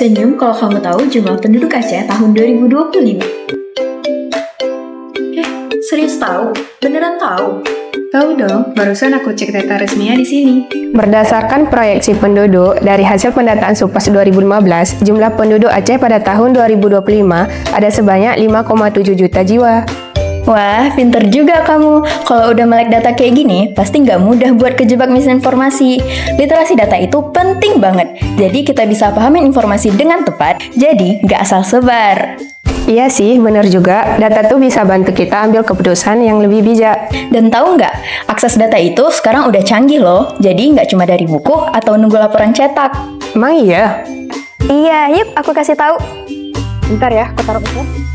Senyum kalau kamu tahu jumlah penduduk Aceh tahun 2025. Serius tahu? Beneran tahu? Tahu dong, barusan aku cek data resminya di sini. Berdasarkan proyeksi penduduk dari hasil pendataan Supas 2015, jumlah penduduk Aceh pada tahun 2025 ada sebanyak 5,7 juta jiwa. Wah, pinter juga kamu. Kalau udah melek data kayak gini, pasti nggak mudah buat kejebak misinformasi. Literasi data itu penting banget. Jadi kita bisa pahamin informasi dengan tepat, jadi nggak asal sebar. Iya sih, bener juga. Data tuh bisa bantu kita ambil keputusan yang lebih bijak. Dan tahu nggak, akses data itu sekarang udah canggih loh. Jadi nggak cuma dari buku atau nunggu laporan cetak. Emang iya? Iya, yuk aku kasih tahu. Bentar ya, aku taruh itu.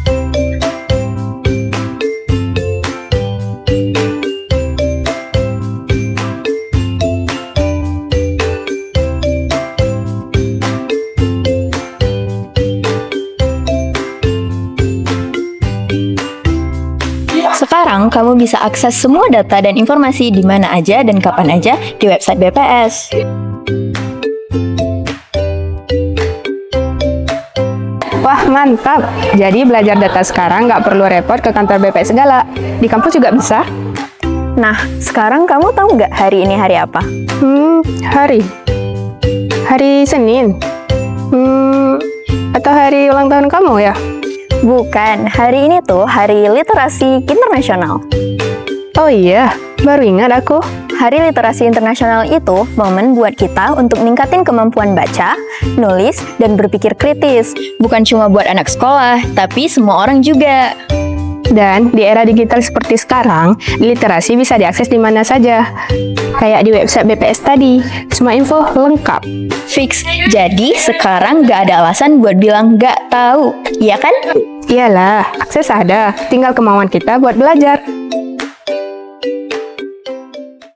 Sekarang kamu bisa akses semua data dan informasi di mana aja dan kapan aja di website BPS. Wah, mantap! Jadi belajar data sekarang nggak perlu repot ke kantor BPS segala. Di kampus juga bisa. Nah, sekarang kamu tahu nggak hari ini hari apa? Hari Senin. Atau hari ulang tahun kamu ya? Bukan, hari ini tuh Hari Literasi Internasional. Oh iya, baru ingat aku. Hari Literasi Internasional itu momen buat kita untuk ningkatin kemampuan baca, nulis, dan berpikir kritis. Bukan cuma buat anak sekolah, tapi semua orang juga. Dan di era digital seperti sekarang, literasi bisa diakses di mana saja. Kayak di website BPS tadi, semua info lengkap. Fix, jadi sekarang nggak ada alasan buat bilang nggak tahu, iya kan? Iyalah, akses ada, tinggal kemauan kita buat belajar.